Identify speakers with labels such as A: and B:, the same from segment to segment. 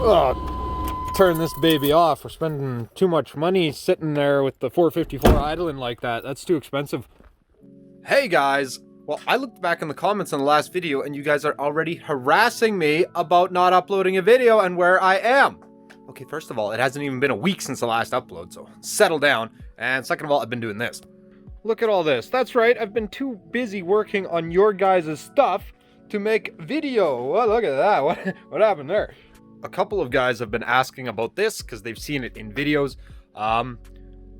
A: Turn this baby off. We're spending too much money sitting there with the 454 idling like that. That's too expensive. Hey guys! Well, I looked back in the comments on the last video and you guys are already harassing me about not uploading a video and where I am. Okay, first of all, it hasn't even been a week since the last upload, so settle down. And second of all, I've been doing this. Look at all this. That's right, I've been too busy working on your guys' stuff to make video. Oh, look at that. What happened there? A couple of guys have been asking about this because they've seen it in videos.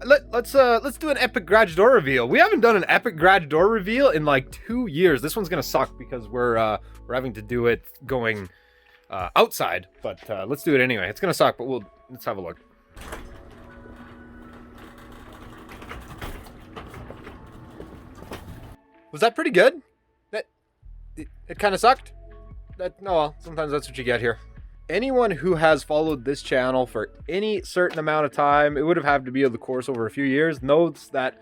A: Let's do an epic garage door reveal. We haven't done an epic garage door reveal in like 2 years. This one's gonna suck because we're having to do it going outside. But let's do it anyway. It's gonna suck, but let's have a look. Was that pretty good? It kind of sucked. No, well, sometimes that's what you get here. Anyone who has followed this channel for any certain amount of time, it would have had to be of the course over a few years, knows that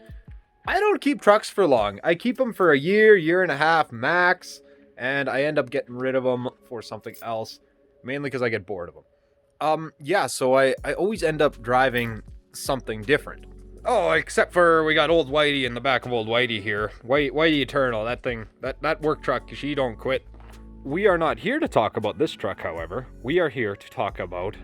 A: I don't keep trucks for long. I keep them for a year and a half max, and I end up getting rid of them for something else, mainly because I get bored of them. Yeah, so I always end up driving something different. Oh, except for we got old Whitey in the back of old Whitey here. Whitey Eternal, that thing, that work truck, she don't quit. We are not here to talk about this truck, however. We are here to talk about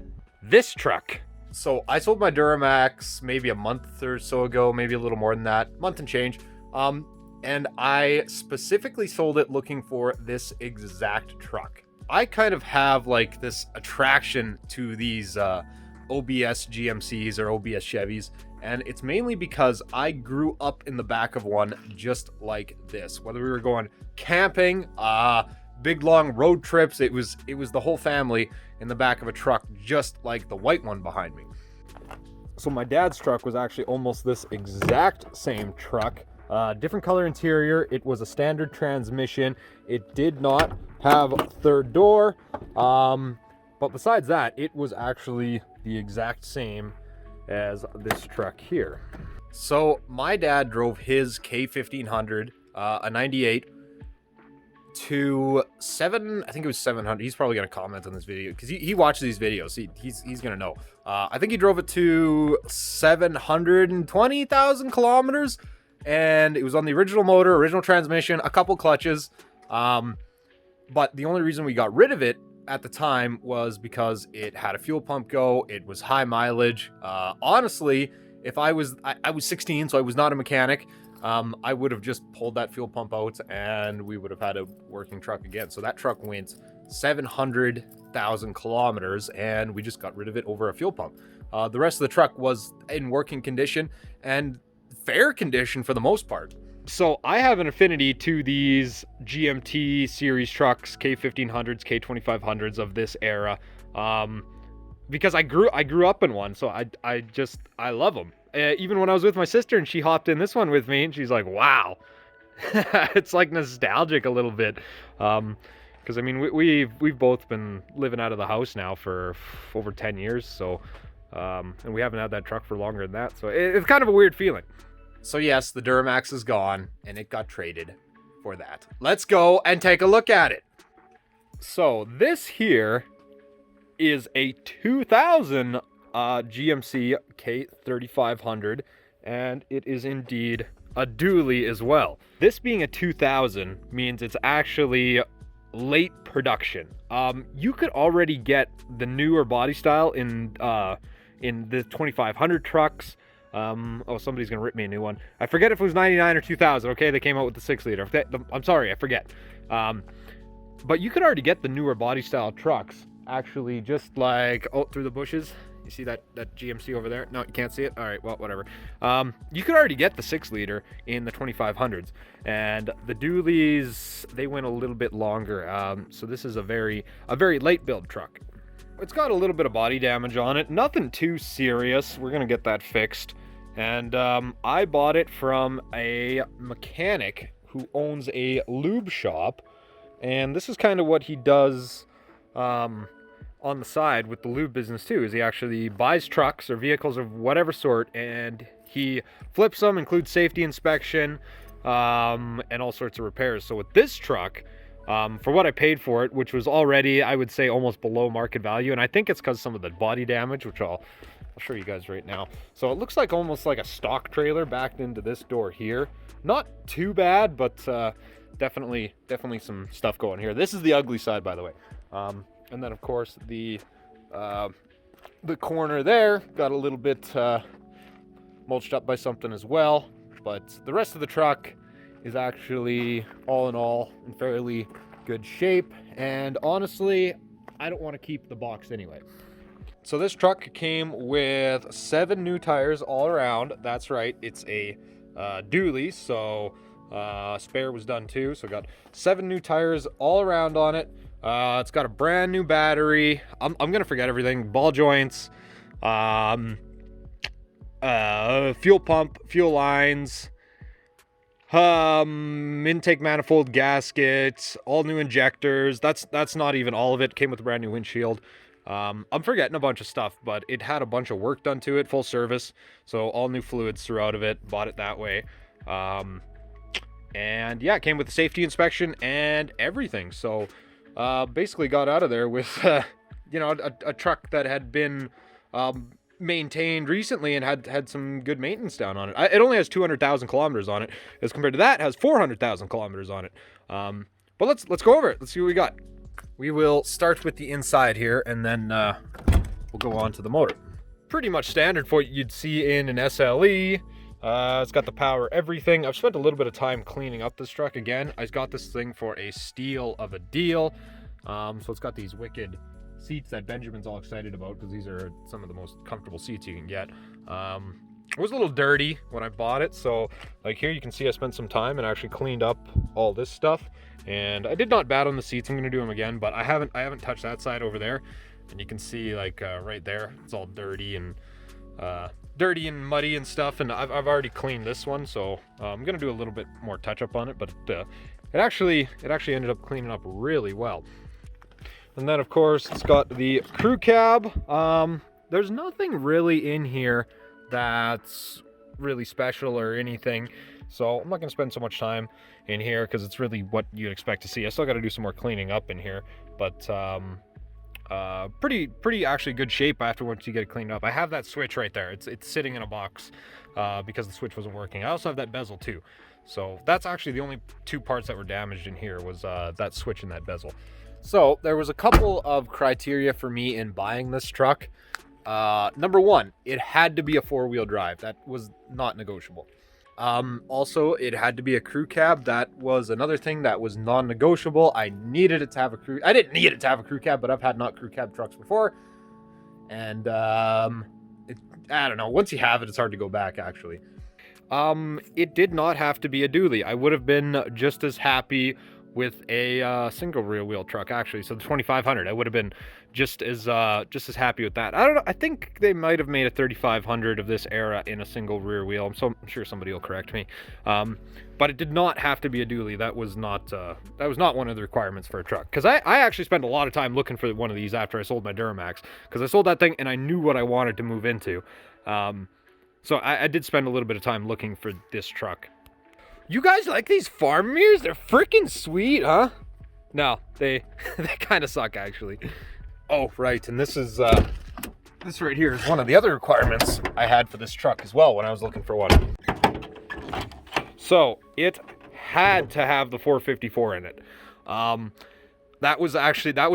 A: this truck. So I sold my Duramax maybe a month or so ago, maybe a little more than that, month and change. And I specifically sold it looking for this exact truck. I kind of have like this attraction to these OBS GMCs or OBS Chevys, and it's mainly because I grew up in the back of one just like this. Whether we were going camping, big long road trips, it was the whole family in the back of a truck just like the white one behind me. So my dad's truck was actually almost this exact same truck, different color interior. It was a standard transmission. It did not have a third door, but besides that, it was actually the exact same as this truck here. So my dad drove his K1500, a 98, to I think it was 700. He's probably gonna comment on this video because he watches these videos. He's gonna know. I think he drove it to 720,000 kilometers, and it was on the original motor, original transmission, a couple clutches. But the only reason we got rid of it at the time was because it had a fuel pump go. It was high mileage. Honestly, if I was 16, so I was not a mechanic. I would have just pulled that fuel pump out and we would have had a working truck again. So that truck went 700,000 kilometers and we just got rid of it over a fuel pump. The rest of the truck was in working condition and fair condition for the most part. So I have an affinity to these GMT series trucks, K1500s, K2500s of this era, because I grew up in one. So I love them. Even when I was with my sister and she hopped in this one with me and she's like, wow, it's like nostalgic a little bit. Because I mean, we've both been living out of the house now for over 10 years. So, and we haven't had that truck for longer than that. So it's kind of a weird feeling. So yes, the Duramax is gone and it got traded for that. Let's go and take a look at it. So this here is a 2000 GMC K3500, and it is indeed a dually as well. This being a 2000 means it's actually late production. You could already get the newer body style in the 2500 trucks. Oh, somebody's gonna rip me a new one. I forget if it was 99 or 2000. Okay, they came out with the 6-liter. I'm sorry, I forget. But you could already get the newer body style trucks actually just like through the bushes. You see that GMC over there? No, you can't see it? All right, well, whatever. You could already get the 6-liter in the 2500s. And the dualies, they went a little bit longer. So this is a very late build truck. It's got a little bit of body damage on it. Nothing too serious. We're going to get that fixed. And I bought it from a mechanic who owns a lube shop. And this is kind of what he does on the side with the lube business too, is he actually buys trucks or vehicles of whatever sort and he flips them, includes safety inspection, and all sorts of repairs. So with this truck, for what I paid for it, which was already, I would say, almost below market value. And I think it's because some of the body damage, which I'll show you guys right now. So it looks like almost like a stock trailer backed into this door here. Not too bad, but definitely some stuff going here. This is the ugly side, by the way. And then of course the corner there got a little bit mulched up by something as well. But the rest of the truck is actually, all in all, in fairly good shape. And honestly, I don't want to keep the box anyway. So this truck came with 7 new tires all around. That's right, it's a dually, so spare was done too. So got 7 new tires all around on it. It's got a brand new battery. I'm gonna forget everything. Ball joints, fuel pump, fuel lines, intake manifold gaskets, all new injectors. That's not even all of it. Came with a brand new windshield. I'm forgetting a bunch of stuff, but it had a bunch of work done to it, full service, so all new fluids throughout of it. Bought it that way. And yeah, it came with a safety inspection and everything. So basically got out of there with you know, a truck that had been maintained recently and had some good maintenance down on it. It only has 200,000 kilometers on it, as compared to that it has 400,000 kilometers on it. But let's go over it. Let's see what we got. We will start with the inside here, and then we'll go on to the motor. Pretty much standard for what you'd see in an SLE. It's got the power, everything. I've spent a little bit of time cleaning up this truck again. I got this thing for a steal of a deal. So it's got these wicked seats that Benjamin's all excited about, because these are some of the most comfortable seats you can get. It was a little dirty when I bought it, so like here you can see I spent some time and actually cleaned up all this stuff. And I did not bat on the seats. I'm gonna do them again, but I haven't touched that side over there. And you can see like right there, it's all dirty and muddy and stuff. And I've already cleaned this one, so I'm gonna do a little bit more touch up on it. But it actually ended up cleaning up really well. And then of course it's got the crew cab. There's nothing really in here that's really special or anything, so I'm not going to spend so much time in here because it's really what you'd expect to see. I still got to do some more cleaning up in here, but pretty actually good shape after once you get it cleaned up. I have that switch right there. It's sitting in a box because the switch wasn't working. I also have that bezel too, so that's actually the only 2 parts that were damaged in here, was that switch and that bezel. So there was a couple of criteria for me in buying this truck. Number 1, it had to be a 4-wheel drive. That was not negotiable. Also, it had to be a crew cab. That was another thing that was non-negotiable. I needed it to have a crew. I didn't need it to have a crew cab, but I've had not crew cab trucks before. And I don't know. Once you have it, it's hard to go back, actually. It did not have to be a dually. I would have been just as happy with a single rear wheel truck, actually. So the 2500, I would have been just as happy with that. I don't know, I think they might have made a 3500 of this era in a single rear wheel. I'm sure somebody will correct me. But it did not have to be a dually. That was not one of the requirements for a truck. Because I actually spent a lot of time looking for one of these after I sold my Duramax, because I sold that thing and I knew what I wanted to move into. So I did spend a little bit of time looking for this truck. You guys like these farm mirrors? They're freaking sweet, huh? No, they kind of suck, actually. Oh, right, and this is this right here is one of the other requirements I had for this truck as well when I was looking for one. So it had to have the 454 in it. That was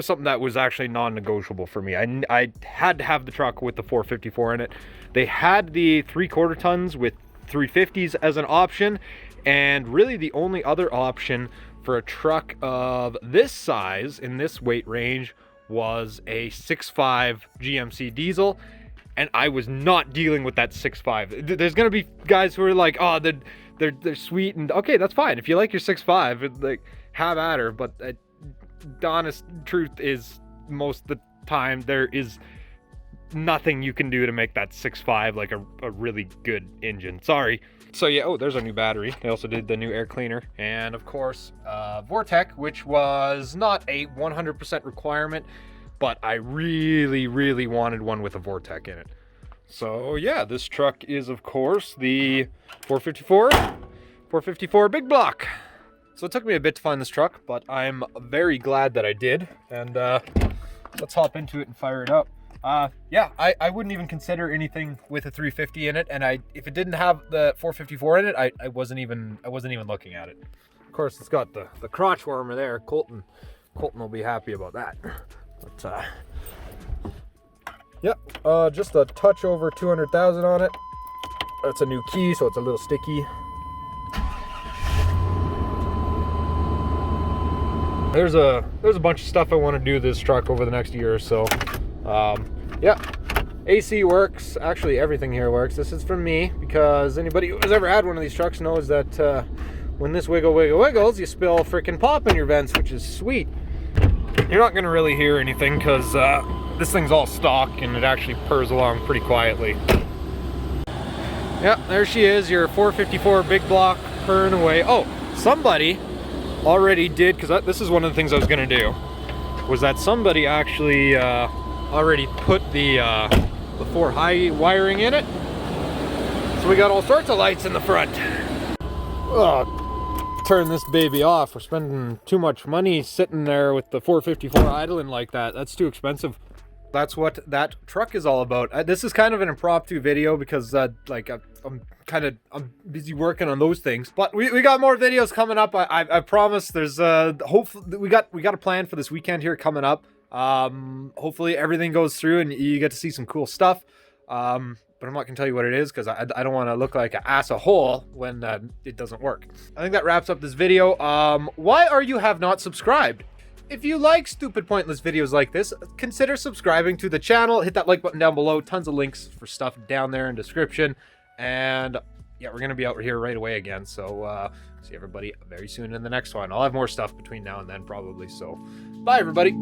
A: something that was actually non-negotiable for me. I had to have the truck with the 454 in it. They had the 3/4 tons with 350s as an option. And really the only other option for a truck of this size in this weight range was a 6.5 GMC diesel. And I was not dealing with that 6.5. There's going to be guys who are like, oh, they're sweet. And okay, that's fine. If you like your 6.5, like, have at her. But the honest truth is, most of the time, there is nothing you can do to make that 6.5 like a really good engine. Sorry. So yeah, oh, there's our new battery. They also did the new air cleaner. And of course, Vortec, which was not a 100% requirement, but I really, really wanted one with a Vortec in it. So yeah, this truck is of course the 454 big block. So it took me a bit to find this truck, but I'm very glad that I did. And let's hop into it and fire it up. Yeah, I wouldn't even consider anything with a 350 in it, and if it didn't have the 454 in it, I wasn't even looking at it. Of course, it's got the crotch warmer there. Colton will be happy about that. But yeah, just a touch over 200,000 on it. That's a new key, so it's a little sticky. There's a bunch of stuff I want to do to this truck over the next year or so. Yeah, AC works. Actually, everything here works. This is from me, because anybody who has ever had one of these trucks knows that when this wiggles, you spill freaking pop in your vents, which is sweet. You're not going to really hear anything because this thing's all stock and it actually purrs along pretty quietly. Yeah, there she is, your 454 big block purring away. Oh, somebody already did, because this is one of the things I was going to do, was that somebody actually already put the 4-high wiring in it. So we got all sorts of lights in the front. Oh, turn this baby off. We're spending too much money sitting there with the 454 idling like that. That's too expensive. That's what that truck is all about. This is kind of an impromptu video because like I'm busy working on those things, but we got more videos coming up. I promise. There's hopefully we got a plan for this weekend here coming up. Hopefully everything goes through and you get to see some cool stuff. But I'm not gonna tell you what it is because I don't want to look like an ass-a-hole when it doesn't work. I think that wraps up this video. Why are you have not subscribed? If you like stupid, pointless videos like this, consider subscribing to the channel. Hit that like button down below. Tons of links for stuff down there in description. And yeah, we're going to be out here right away again. So see everybody very soon in the next one. I'll have more stuff between now and then probably. So bye, everybody.